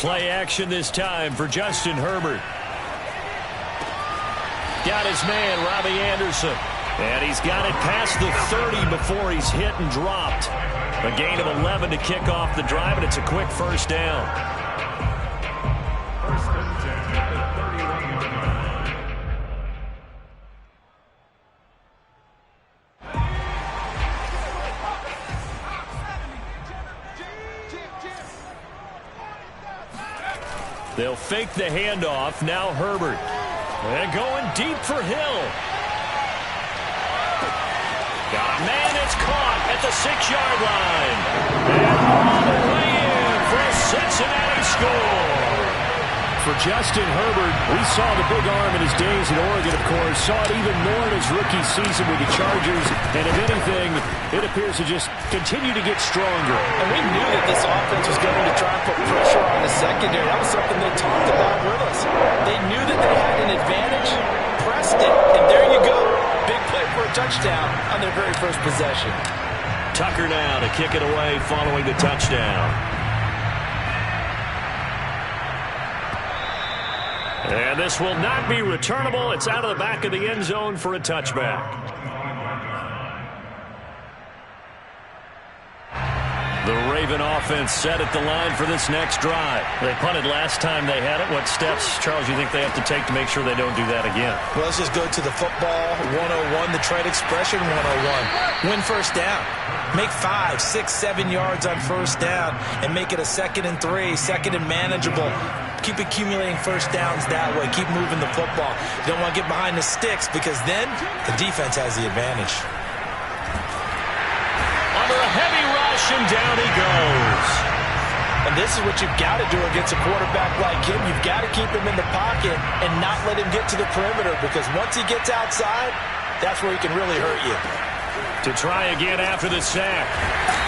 Play action this time for Justin Herbert. Got his man, Robbie Anderson. And he's got it past the 30 before he's hit and dropped. A gain of 11 to kick off the drive, and it's a quick first down. They'll fake the handoff. Now Herbert. And going deep for Hill. Got a man that's caught at the 6-yard line. And all the way in for a Cincinnati score. For Justin Herbert, we saw the big arm in his days at Oregon, of course. Saw it even more in his rookie season with the Chargers. And if anything, it appears to just continue to get stronger. And we knew that this offense was going to try and put pressure on the secondary. That was something they talked about with us. They knew that they had an advantage, pressed it, and there you go. Big play for a touchdown on their very first possession. Tucker now to kick it away following the touchdown. And this will not be returnable. It's out of the back of the end zone for a touchback. The Raven offense set at the line for this next drive. They punted last time they had it. What steps, Charles, you think they have to take to make sure they don't do that again? Well, let's just go to the football 101, the trade expression 101. Win first down. Make 5, 6, 7 yards on first down and make it a 2nd and 3, 2nd and manageable. Keep accumulating first downs that way. Keep moving the football. You don't want to get behind the sticks because then the defense has the advantage. Under a heavy rush, and down he goes. And this is what you've got to do against a quarterback like him. You've got to keep him in the pocket and not let him get to the perimeter because once he gets outside, that's where he can really hurt you. To try again after the sack.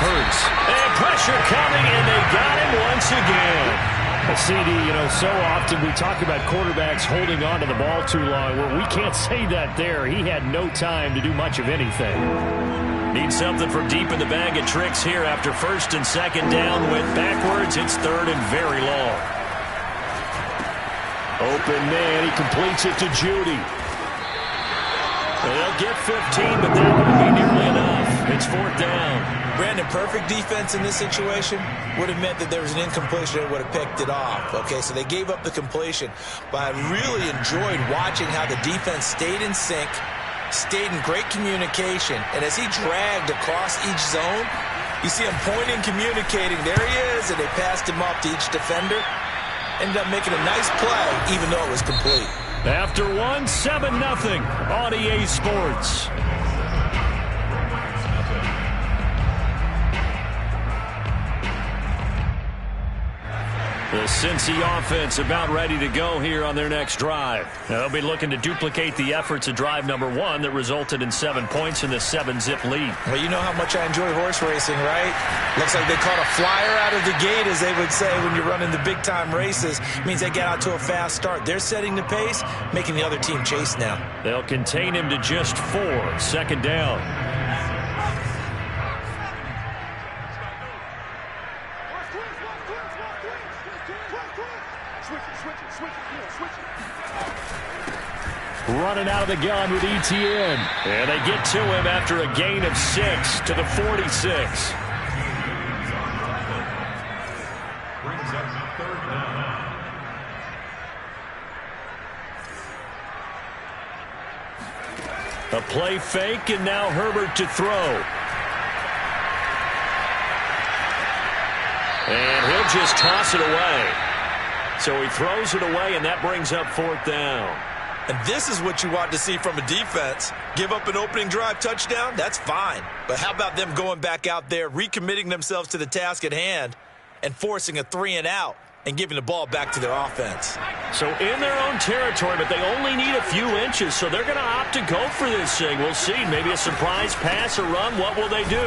Hurts. And pressure coming, and they got him once again. CD, you know, so often we talk about quarterbacks holding on to the ball too long. Well, we can't say that there. He had no time to do much of anything. Need something from deep in the bag of tricks here after 1st and 2nd down. Went backwards. It's 3rd and very long. Open man. He completes it to Judy. They'll get 15, but that won't be nearly enough. It's 4th down. Brandon, perfect defense in this situation would have meant that there was an incompletion that would have picked it off. Okay, so they gave up the completion. But I really enjoyed watching how the defense stayed in sync, stayed in great communication. And as he dragged across each zone, you see him pointing, communicating. There he is, and they passed him off to each defender. Ended up making a nice play, even though it was complete. After 1, 7-0 on EA Sports. The Cincy offense about ready to go here on their next drive. They'll be looking to duplicate the efforts of drive number 1 that resulted in 7 points in the 7-zip lead. Well, you know how much I enjoy horse racing, right? Looks like they caught a flyer out of the gate, as they would say when you're running the big-time races. It means they get out to a fast start. They're setting the pace, making the other team chase now. They'll contain him to just 4. 2nd down. Running out of the gun with ETN. And they get to him after a gain of 6 to the 46. A play fake, and now Herbert to throw. And he'll just toss it away. So he throws it away, and that brings up 4th down. And this is what you want to see from a defense. Give up an opening drive touchdown, that's fine. But how about them going back out there, recommitting themselves to the task at hand, and forcing a 3-and-out and giving the ball back to their offense. So in their own territory, but they only need a few inches, so they're going to opt to go for this thing. We'll see. Maybe a surprise pass or run. What will they do?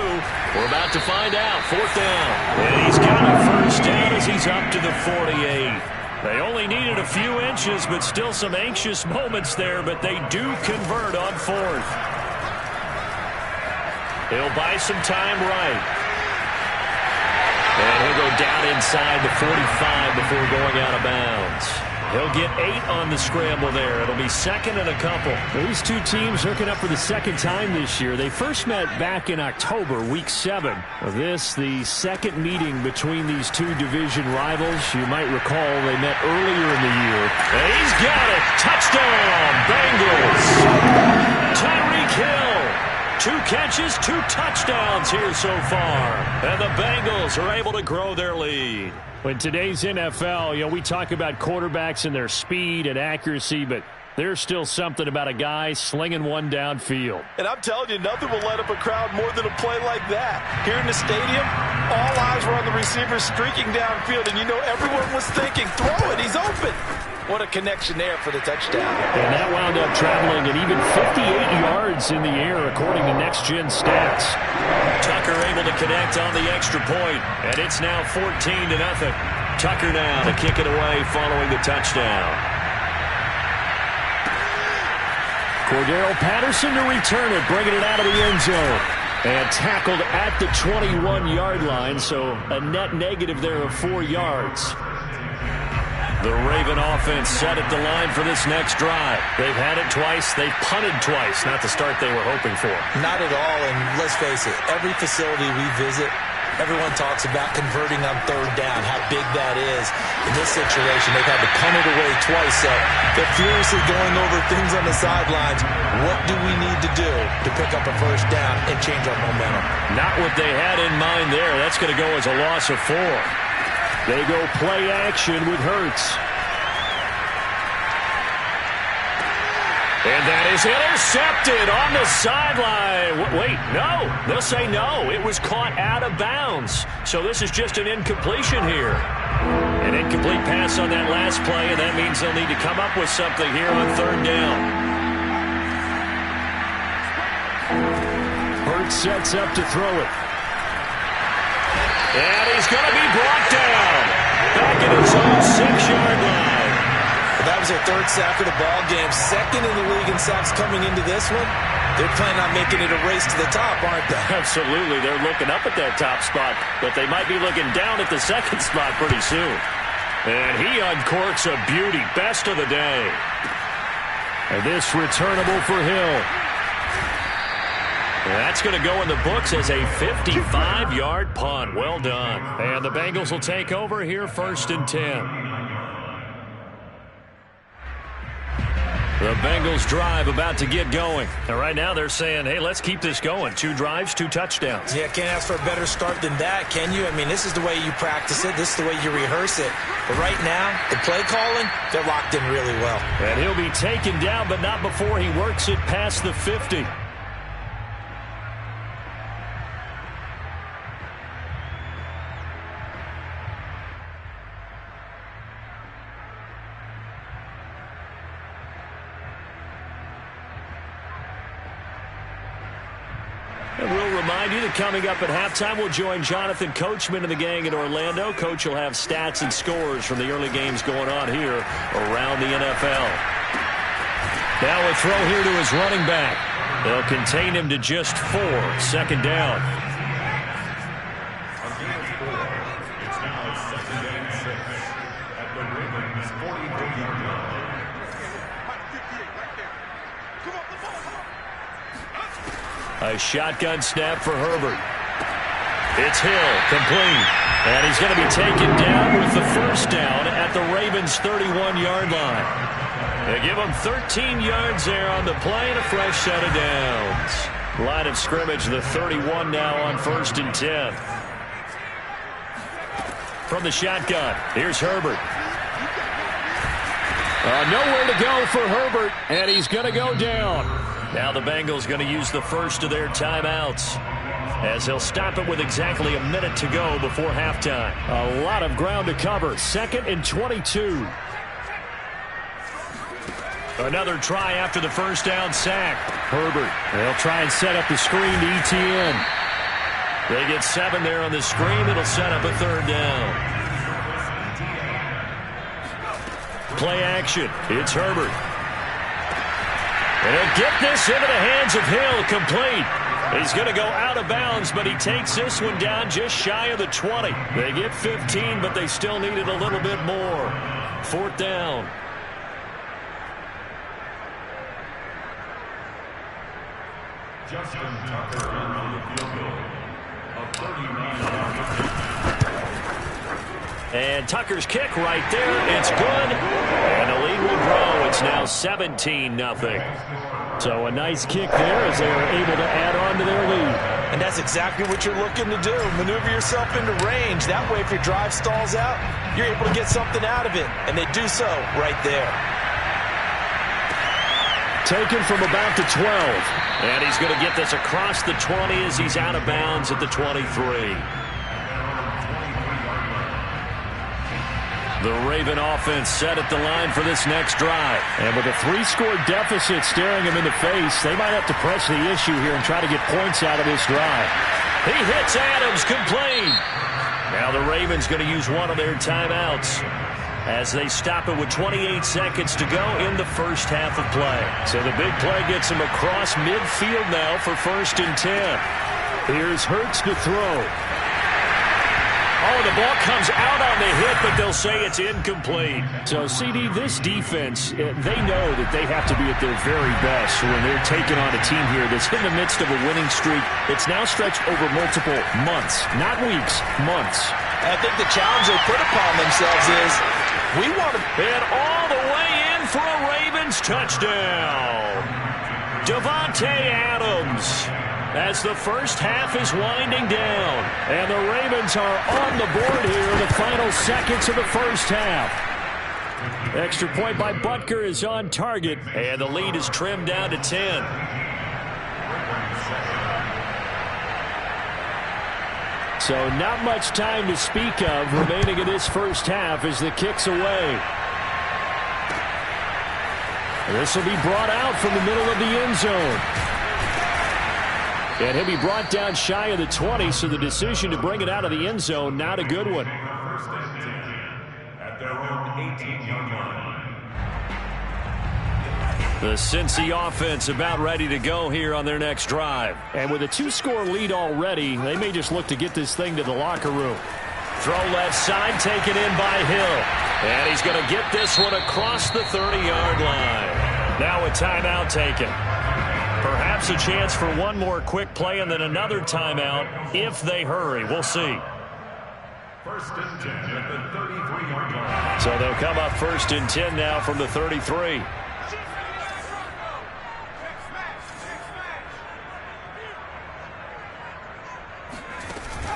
We're about to find out. 4th down. And he's got a 1st down as he's up to the 48. They only needed a few inches, but still some anxious moments there, but they do convert on 4th. He'll buy some time right. And he'll go down inside the 45 before going out of bounds. He'll get 8 on the scramble there. It'll be second and a couple. These two teams hooking up for the second time this year. They first met back in October, week 7. This, the second meeting between these two division rivals. You might recall they met earlier in the year. And he's got it. Touchdown, Bengals. Tyreek Hill. 2 catches, 2 touchdowns here so far. And the Bengals are able to grow their lead. In today's NFL, we talk about quarterbacks and their speed and accuracy, but there's still something about a guy slinging one downfield. And I'm telling you, nothing will light up a crowd more than a play like that. Here in the stadium, all eyes were on the receiver streaking downfield, and everyone was thinking, throw it, he's open. What a connection there for the touchdown. And that wound up traveling at even 58 yards in the air, according to Next Gen Stats. Tucker able to connect on the extra point, and it's now 14-0. Tucker now to kick it away following the touchdown. Cordero Patterson to return it, bringing it out of the end zone. And tackled at the 21-yard line, so a net negative there of 4 yards. The Raven offense set at the line for this next drive. They've had it twice. They've punted twice. Not the start they were hoping for. Not at all, and let's face it, every facility we visit, everyone talks about converting on 3rd down, how big that is. In this situation, they've had to punt it away twice, so they're furiously going over things on the sidelines. What do we need to do to pick up a 1st down and change our momentum? Not what they had in mind there. That's going to go as a loss of 4. They go play action with Hurts. And that is intercepted on the sideline. Wait, no. They'll say no. It was caught out of bounds. So this is just an incompletion here. An incomplete pass on that last play, and that means they'll need to come up with something here on 3rd down. Hurts sets up to throw it. And he's going to be brought down. Back at his own 6-yard line. That was their 3rd sack of the ball game. 2nd in the league in sacks coming into this one. They're planning on making it a race to the top, aren't they? Absolutely. They're looking up at that top spot, but they might be looking down at the 2nd spot pretty soon. And he uncorks a beauty. Best of the day. And this returnable for Hill. That's going to go in the books as a 55-yard punt. Well done. And the Bengals will take over here 1st and 10. The Bengals drive about to get going. And right now they're saying, hey, let's keep this going. 2 drives, 2 touchdowns. Yeah, can't ask for a better start than that, can you? I mean, this is the way you practice it. This is the way you rehearse it. But right now, the play calling, they're locked in really well. And he'll be taken down, but not before he works it past the 50. And we'll remind you that coming up at halftime, we'll join Jonathan Coachman and the gang in Orlando. Coach will have stats and scores from the early games going on here around the NFL. Now a throw here to his running back. They'll contain him to just 4. 2nd down. A shotgun snap for Herbert. It's Hill, complete. And he's going to be taken down with the 1st down at the Ravens' 31-yard line. They give him 13 yards there on the play and a fresh set of downs. Line of scrimmage, the 31 now on 1st and 10. From the shotgun, here's Herbert. Nowhere to go for Herbert, and he's going to go down. Now the Bengals going to use the first of their timeouts as he'll stop it with exactly a minute to go before halftime. A lot of ground to cover. 2nd and 22. Another try after the 1st down sack. Herbert. They'll try and set up the screen to ETN. They get 7 there on the screen. It'll set up a 3rd down. Play action. It's Herbert. And he'll get this into the hands of Hill, complete. He's going to go out of bounds, but he takes this one down just shy of the 20. They get 15, but they still needed a little bit more. 4th down. Justin Tucker on the field goal of 39. And Tucker's kick right there. It's good. And the lead will grow. It's now 17-0. So a nice kick there as they are able to add on to their lead. And that's exactly what you're looking to do. Maneuver yourself into range. That way, if your drive stalls out, you're able to get something out of it. And they do so right there. Taken from about the 12. And he's going to get this across the 20 as he's out of bounds at the 23. The Raven offense set at the line for this next drive. And with a 3-score deficit staring him in the face, they might have to press the issue here and try to get points out of this drive. He hits Adams, complete. Now the Ravens going to use one of their timeouts as they stop it with 28 seconds to go in the first half of play. So the big play gets him across midfield now for 1st and 10. Here's Hurts to throw. Oh, the ball comes out on the hit, but they'll say it's incomplete. So, CD, this defense, they know that they have to be at their very best when they're taking on a team here that's in the midst of a winning streak that's now stretched over multiple months, not weeks, months. I think the challenge they put upon themselves is we want to... And all the way in for a Ravens touchdown. Davante Adams. As the first half is winding down. And the Ravens are on the board here in the final seconds of the first half. Extra point by Butker is on target. And the lead is trimmed down to 10. So not much time to speak of remaining in this first half as the kick's away. This will be brought out from the middle of the end zone. And he'll be brought down shy of the 20, so the decision to bring it out of the end zone, not a good one. At their own 18-yard line. The Cincy offense about ready to go here on their next drive. And with a 2-score lead already, they may just look to get this thing to the locker room. Throw left side, taken in by Hill. And he's going to get this one across the 30-yard line. Now a timeout taken. Perhaps a chance for one more quick play and then another timeout if they hurry. We'll see. 1st and 10 at the 33-yard line. So they'll come up 1st and 10 now from the 33.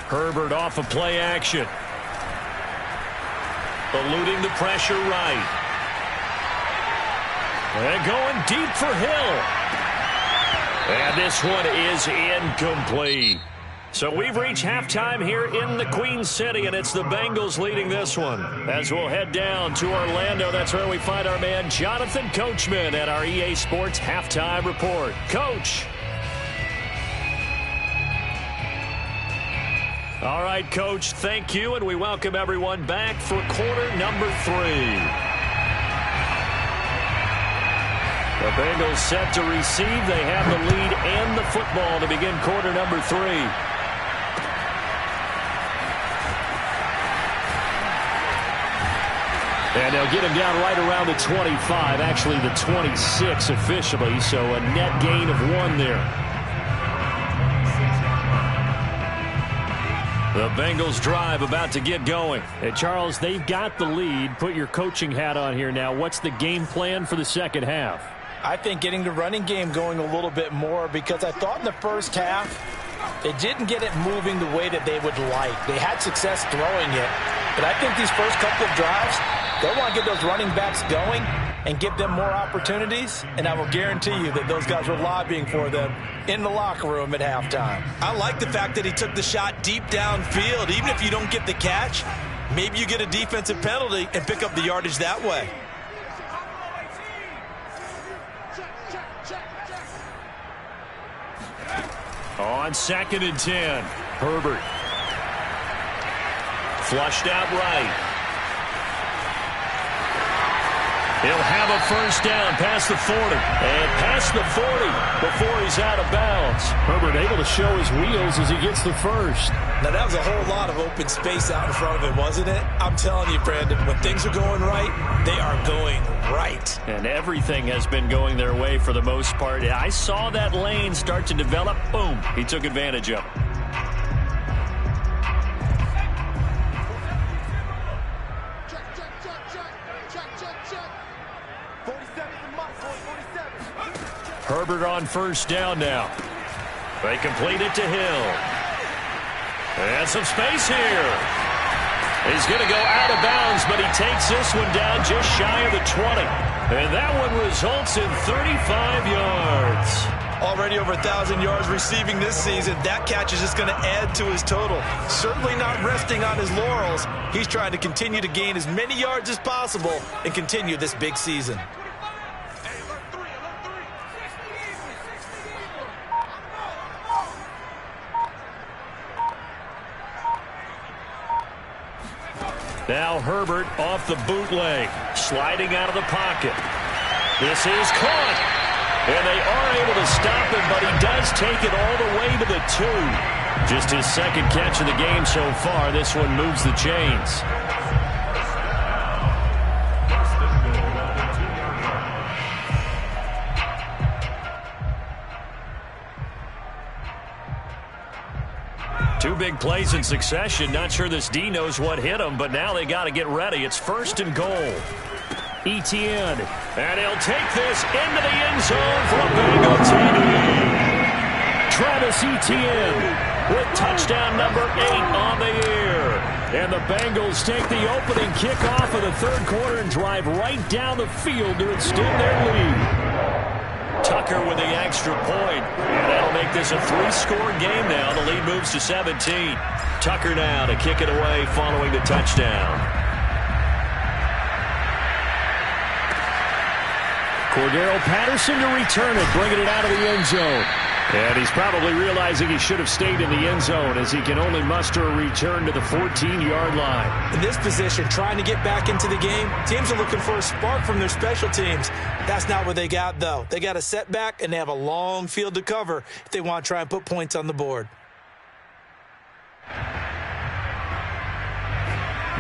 Herbert off of play action. Eluding the pressure right. And going deep for Hill. And this one is incomplete. So we've reached halftime here in the Queen City, and it's the Bengals leading this one. As we'll head down to Orlando, that's where we find our man Jonathan Coachman at our EA Sports Halftime Report. Coach. All right, Coach, thank you, and we welcome everyone back for quarter number 3. The Bengals set to receive. They have the lead and the football to begin quarter number 3. And they'll get him down right around the 25, actually the 26 officially, so a net gain of 1 there. The Bengals drive about to get going. And Charles, they've got the lead. Put your coaching hat on here now. What's the game plan for the second half? I think getting the running game going a little bit more, because I thought in the first half they didn't get it moving the way that they would like. They had success throwing it, but I think these first couple of drives, they'll want to get those running backs going and give them more opportunities, and I will guarantee you that those guys were lobbying for them in the locker room at halftime. I like the fact that he took the shot deep downfield. Even if you don't get the catch, maybe you get a defensive penalty and pick up the yardage that way. On 2nd and 10, Herbert. Flushed out right. He'll have a first down past the 40. And past the 40 before he's out of bounds. Herbert able to show his wheels as he gets the first. Now, that was a whole lot of open space out in front of him, wasn't it? I'm telling you, Brandon, when things are going right, they are going right. And everything has been going their way for the most part. I saw that lane start to develop. Boom. He took advantage of it. Herbert on first down now. They complete it to Hill. And some space here. He's going to go out of bounds, but he takes this one down just shy of the 20. And that one results in 35 yards. Already over 1,000 yards receiving this season. That catch is just going to add to his total. Certainly not resting on his laurels. He's trying to continue to gain as many yards as possible and continue this big season. Now Herbert off the bootleg, sliding out of the pocket. This is caught, and they are able to stop him, but he does take it all the way to the 2. Just his second catch of the game so far. This one moves the chains. Two big plays in succession. Not sure this D knows what hit him, but now they got to get ready. It's first and goal. Etienne. And he'll take this into the end zone for a Bengal TD. Travis Etienne with touchdown number 8 on the year. And the Bengals take the opening kickoff of the third quarter and drive right down the field to extend their lead. Tucker with the extra point, and that'll make this a 3-score game now. The lead moves to 17. Tucker now to kick it away following the touchdown. Cordero Patterson to return it, bringing it out of the end zone. And he's probably realizing he should have stayed in the end zone as he can only muster a return to the 14-yard line. In this position, trying to get back into the game, teams are looking for a spark from their special teams. That's not what they got, though. They got a setback, and they have a long field to cover if they want to try and put points on the board.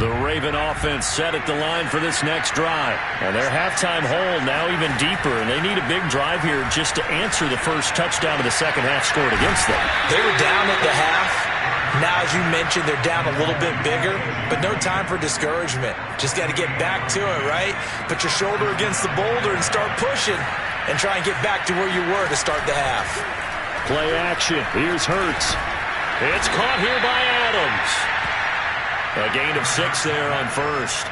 The Raven offense set at the line for this next drive. And their halftime hole now even deeper, and they need a big drive here just to answer the first touchdown of the second half scored against them. They were down at the half. Now, as you mentioned, they're down a little bit bigger, but no time for discouragement. Just got to get back to it, right? Put your shoulder against the boulder and start pushing and try and get back to where you were to start the half. Play action. Here's Hurts. It's caught here by Adams. A gain of 6 there on first.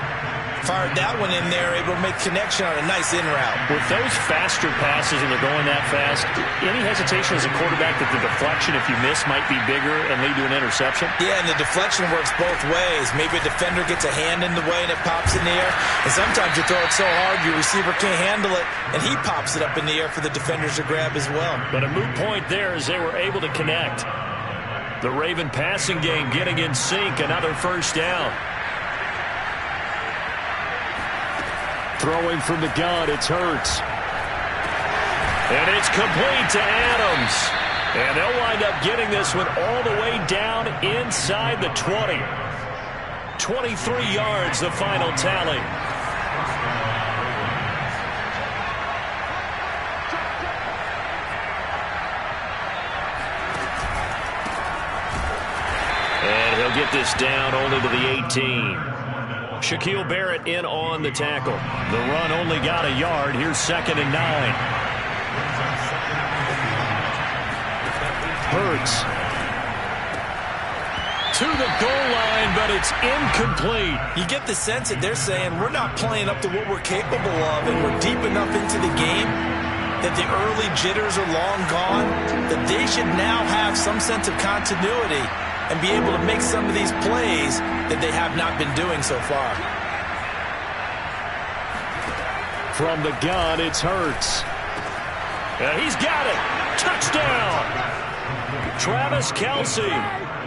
Fired that one in there, able to make connection on a nice in route. With those faster passes and they're going that fast, any hesitation as a quarterback that the deflection, if you miss, might be bigger and lead to an interception? Yeah, and the deflection works both ways. Maybe a defender gets a hand in the way and it pops in the air. And sometimes you throw it so hard your receiver can't handle it, and he pops it up in the air for the defenders to grab as well. But a moot point there as they were able to connect. The Raven passing game getting in sync. Another first down. Throwing from the gun, it's Hurts. And it's complete to Adams. And they'll wind up getting this one all the way down inside the 20. 23 yards, the final tally. And he'll get this down only to the 18. Shaquille Barrett in on the tackle. The run only got a yard. Here's 2nd and 9. Hurts to the goal line, but it's incomplete. You get the sense that they're saying we're not playing up to what we're capable of, and we're deep enough into the game that the early jitters are long gone, that they should now have some sense of continuity and be able to make some of these plays that they have not been doing so far. From the gun, it's Hurts. He's got it. Touchdown. Travis Kelce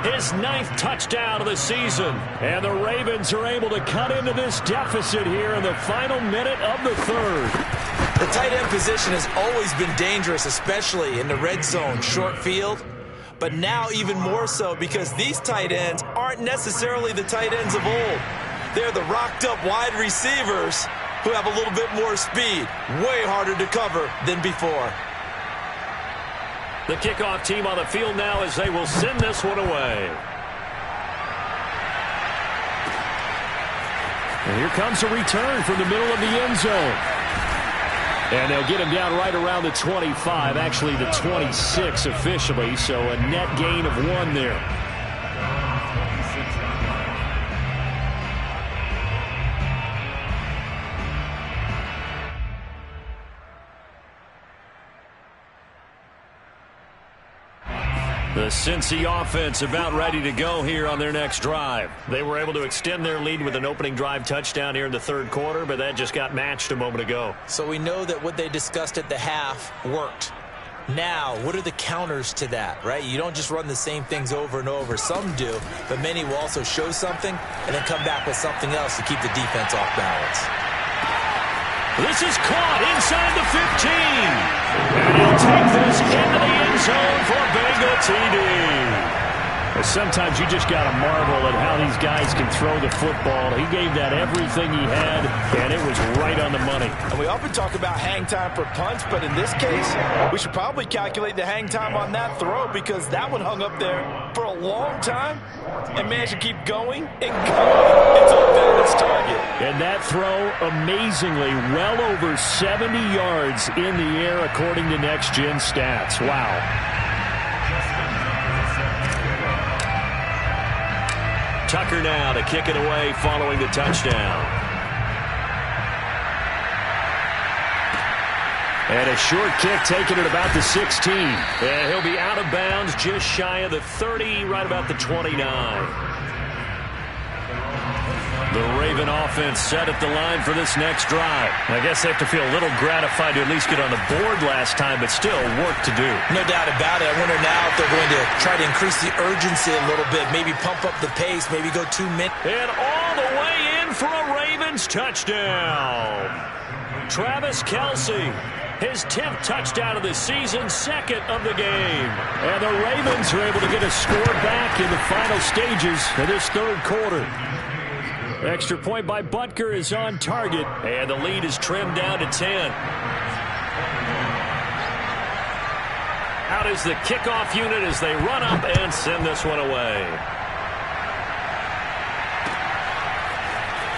his 9th touchdown of the season. And the Ravens are able to cut into this deficit here in the final minute of the third. The tight end position has always been dangerous, especially in the red zone, short field. But now even more so because these tight ends aren't necessarily the tight ends of old. They're the rocked-up wide receivers who have a little bit more speed. Way harder to cover than before. The kickoff team on the field now as they will send this one away. And here comes a return from the middle of the end zone. And they'll get him down right around the 25, actually the 26 officially, so a net gain of 1 there. The Cincy offense about ready to go here on their next drive. They were able to extend their lead with an opening drive touchdown here in the third quarter, but that just got matched a moment ago. So we know that what they discussed at the half worked. Now, what are the counters to that, right? You don't just run the same things over and over. Some do, but many will also show something and then come back with something else to keep the defense off balance. This is caught inside the 15. And he'll take this into the end zone for a Bengal TD. Sometimes you just got to marvel at how these guys can throw the football. He gave that everything he had, and it was right on the money. And we often talk about hang time for punts, but in this case, we should probably calculate the hang time on that throw because that one hung up there for a long time and managed to keep going and going until it found its target. And that throw, amazingly, well over 70 yards in the air according to Next Gen Stats. Wow. Tucker now to kick it away following the touchdown. And a short kick taken at about the 16. And he'll be out of bounds just shy of the 30, right about the 29. The Raven offense set at the line for this next drive. I guess they have to feel a little gratified to at least get on the board last time, but still work to do. No doubt about it. I wonder now if they're going to try to increase the urgency a little bit, maybe pump up the pace, maybe go 2 minutes. And all the way in for a Ravens touchdown. Travis Kelce, his 10th touchdown of the season, 2nd of the game. And the Ravens are able to get a score back in the final stages of this third quarter. Extra point by Butker is on target, and the lead is trimmed down to 10. Out is the kickoff unit as they run up and send this one away.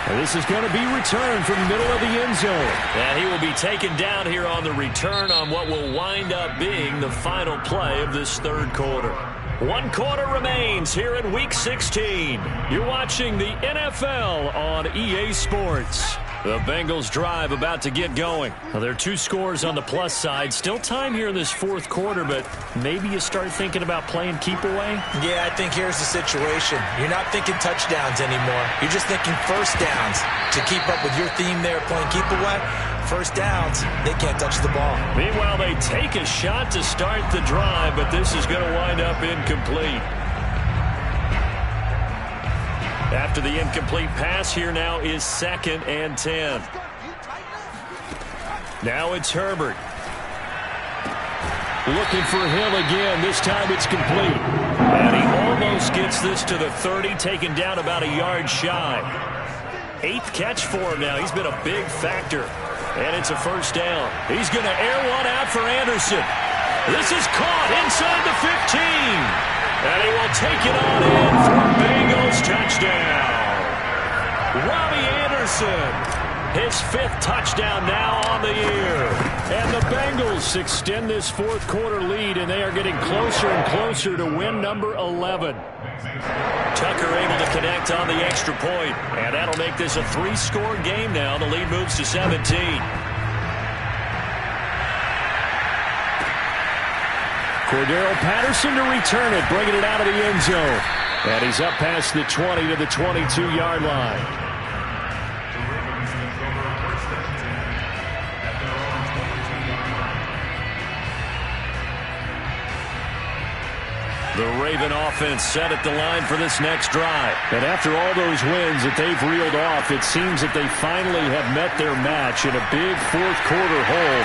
And this is going to be returned from the middle of the end zone. And he will be taken down here on the return on what will wind up being the final play of this third quarter. 1 quarter remains here in Week 16. You're watching the NFL on EA Sports. The Bengals drive about to get going. Well, there are 2 scores on the plus side. Still time here in this fourth quarter, but maybe you start thinking about playing keep away? Yeah, I think here's the situation. You're not thinking touchdowns anymore. You're just thinking first downs. To keep up with your theme there, playing keep away, first downs, they can't touch the ball. Meanwhile, they take a shot to start the drive, but this is going to wind up incomplete. After the incomplete pass, here now is 2nd and 10. Now it's Herbert. Looking for Hill again. This time it's complete. And he almost gets this to the 30, taken down about a yard shy. 8th catch for him now. He's been a big factor. And it's a first down. He's going to air one out for Anderson. This is caught inside the 15. And he will take it on in for a Bengals touchdown. Robbie Anderson, his 5th touchdown now on the year. And the Bengals extend this fourth quarter lead, and they are getting closer and closer to win number 11. Tucker able to connect on the extra point, and that'll make this a 3-score game now. The lead moves to 17. Cordero Patterson to return it, bringing it out of the end zone. And he's up past the 20 to the 22-yard line. The Raven offense set at the line for this next drive. And after all those wins that they've reeled off, it seems that they finally have met their match in a big fourth quarter hole.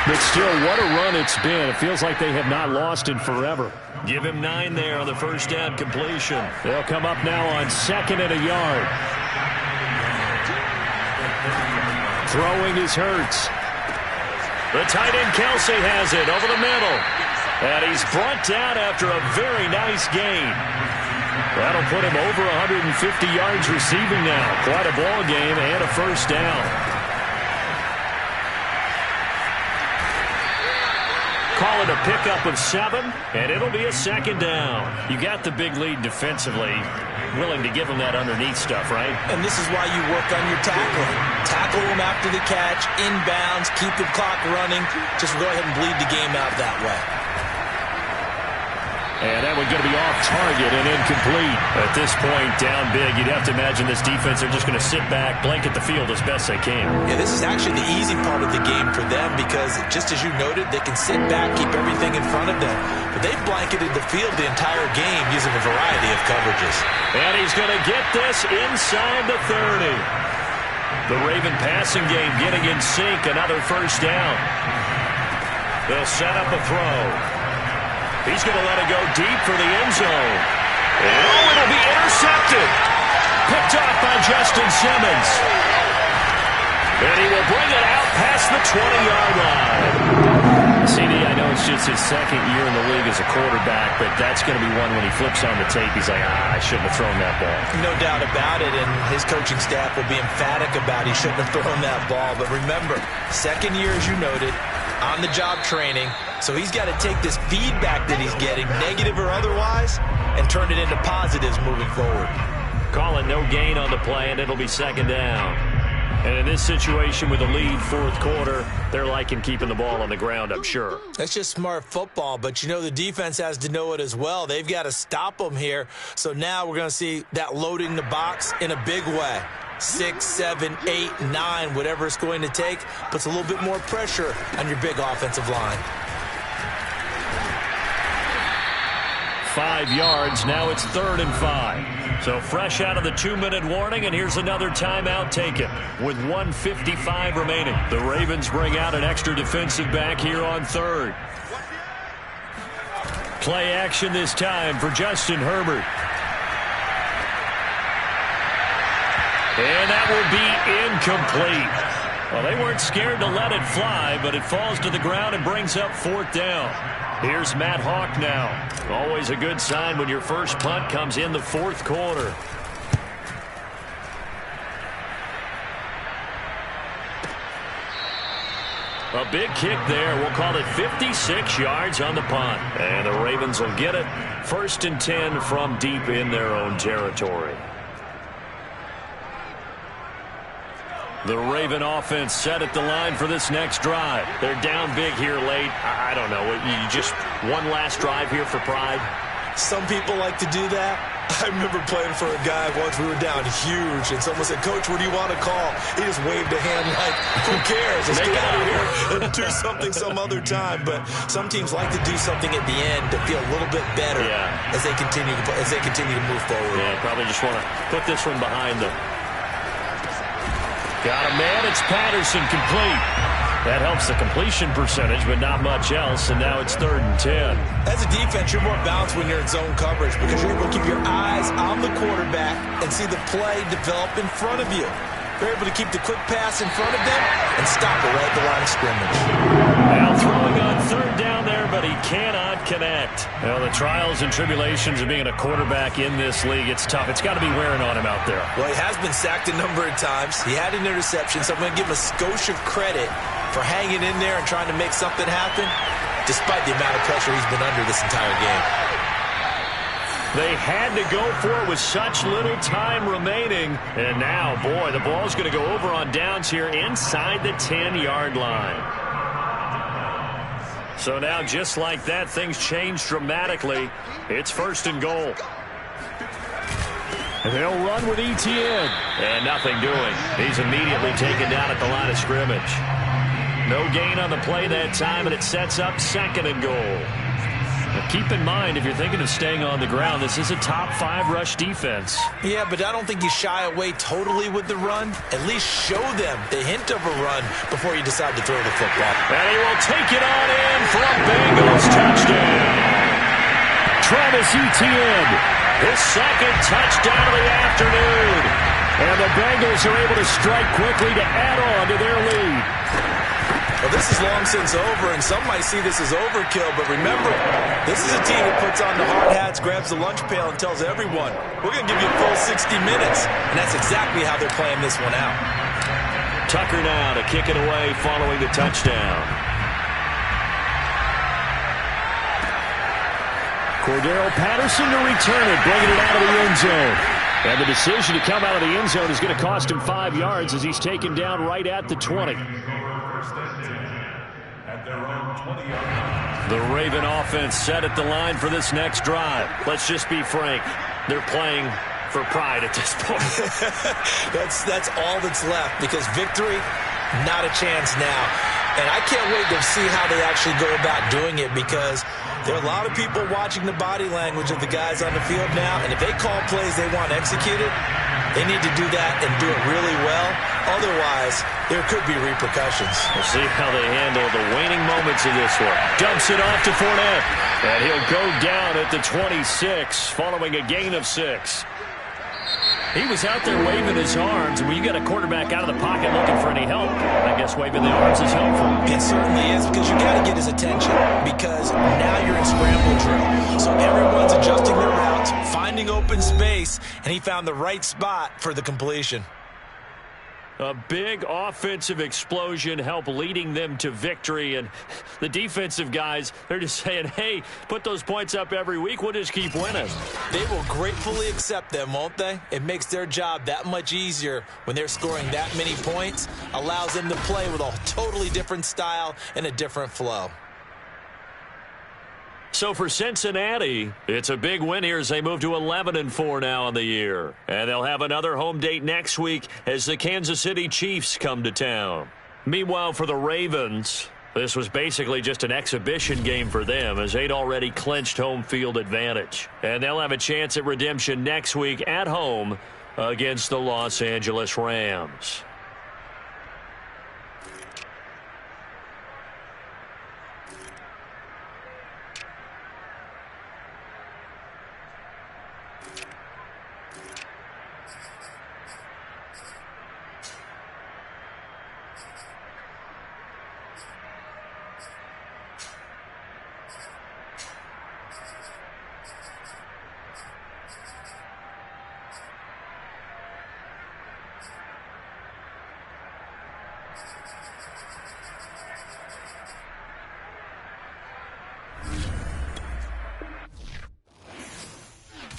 But still, what a run it's been. It feels like they have not lost in forever. Give him 9 there on the first down completion. They'll come up now on 2nd and a yard. Throwing is Hurts. The tight end Kelsey has it over the middle. And he's brought down after a very nice gain. That'll put him over 150 yards receiving now. Quite a ball game and a first down. Call it a pickup of 7, and it'll be a second down. You got the big lead defensively. Willing to give him that underneath stuff, right? And this is why you work on your tackling. Tackle him after the catch, inbounds, keep the clock running. Just go ahead and bleed the game out that way. And that one's going to be off target and incomplete. At this point, down big, you'd have to imagine this defense, they're just going to sit back, blanket the field as best they can. Yeah, this is actually the easy part of the game for them because, just as you noted, they can sit back, keep everything in front of them. But they've blanketed the field the entire game using a variety of coverages. And he's going to get this inside the 30. The Raven passing game getting in sync, another first down. They'll set up a throw. He's going to let it go deep for the end zone. Oh, it'll be intercepted. Picked off by Justin Simmons. And he will bring it out past the 20-yard line. CD, I know it's just his second year in the league as a quarterback, but that's going to be one when he flips on the tape, he's like, I shouldn't have thrown that ball. No doubt about it, and his coaching staff will be emphatic about he shouldn't have thrown that ball. But remember, second year, as you noted, on-the-job training, so he's got to take this feedback that he's getting, negative or otherwise, and turn it into positives moving forward. Call it no gain on the play, and it'll be second down. And in this situation with a lead fourth quarter, they're liking keeping the ball on the ground, I'm sure. That's just smart football, but you know the defense has to know it as well. They've got to stop them here. So now we're going to see that loading the box in a big way. 6, 7, 8, 9, whatever it's going to take, puts a little bit more pressure on your big offensive line. 5 yards, now it's 3rd and 5. So fresh out of the 2-minute warning, and here's another timeout taken with 1:55 remaining. The Ravens bring out an extra defensive back here on 3rd. Play action this time for Justin Herbert. And that will be incomplete. Well, they weren't scared to let it fly, but it falls to the ground and brings up 4th down. Here's Matt Hawk now. Always a good sign when your first punt comes in the 4th quarter. A big kick there. We'll call it 56 yards on the punt. And the Ravens will get it. 1st and 10 from deep in their own territory. The Raven offense set at the line for this next drive. They're down big here late. I don't know. You just one last drive here for pride? Some people like to do that. I remember playing for a guy once. We were down huge, and someone said, "Coach, what do you want to call?" He just waved a hand like, "Who cares? Let's get out of here and do something some other time." But some teams like to do something at the end to feel a little bit better as they continue to move forward. Yeah, probably just want to put this one behind them. Got a man. It's Patterson, complete. That helps the completion percentage, but not much else, and now it's 3rd and 10. As a defense, you're more balanced when you're in zone coverage because you're able to keep your eyes on the quarterback and see the play develop in front of you. You're able to keep the quick pass in front of them and stop it right at the line of scrimmage. Now throwing on 3rd down there, but he cannot connect. Well, the trials and tribulations of being a quarterback in this league, it's tough. It's got to be wearing on him out there. Well, he has been sacked a number of times. He had an interception, so I'm going to give him a skosh of credit for hanging in there and trying to make something happen, despite the amount of pressure he's been under this entire game. They had to go for it with such little time remaining. And now, boy, the ball's going to go over on downs here inside the 10-yard line. So now, just like that, things change dramatically. It's 1st and goal. And they'll run with Etienne. And nothing doing. He's immediately taken down at the line of scrimmage. No gain on the play that time, and it sets up 2nd and goal. keep in mind, if you're thinking of staying on the ground, this is a top 5 rush defense. Yeah, but I don't think you shy away totally with the run. At least show them the hint of a run before you decide to throw the football. And he will take it on in for a Bengals touchdown. Travis Etienne, His second touchdown of the afternoon. and the Bengals are able to strike quickly to add on to their lead. Well, this is long since over, and some might see this as overkill, but remember, this is a team that puts on the hard hats, grabs the lunch pail, and tells everyone, we're going to give you a full 60 minutes, and that's exactly how they're playing this one out. Tucker now to kick it away following the touchdown. Cordero Patterson to return it, bringing it out of the end zone. And the decision to come out of the end zone is going to cost him 5 yards as he's taken down right at the 20. The Raven offense set at the line for this next drive. Let's just be frank. They're playing for pride at this point. That's all that's left, because victory, not a chance now. And I can't wait to see how they actually go about doing it, because there are a lot of people watching the body language of the guys on the field now, and if they call plays they want executed, they need to do that and do it really well. Otherwise, there could be repercussions. We'll see how they handle the waning moments of this one. Dumps it off to Fournette, and he'll go down at the 26 following a gain of 6. He was out there waving his arms, and when you got a quarterback out of the pocket looking for any help, I guess waving the arms is helpful. It certainly is, because you got to get his attention, because now you're in scramble drill. So everyone's adjusting their routes, finding open space, and he found the right spot for the completion. A big offensive explosion helped leading them to victory, and the defensive guys, they're just saying, hey, put those points up every week, we'll just keep winning. They will gratefully accept them, won't they? It makes their job that much easier when they're scoring that many points, allows them to play with a totally different style and a different flow. So for Cincinnati, it's a big win here as they move to 11-4 now on the year. And they'll have another home date next week as the Kansas City Chiefs come to town. Meanwhile, for the Ravens, this was basically just an exhibition game for them as they'd already clinched home field advantage. And they'll have a chance at redemption next week at home against the Los Angeles Rams.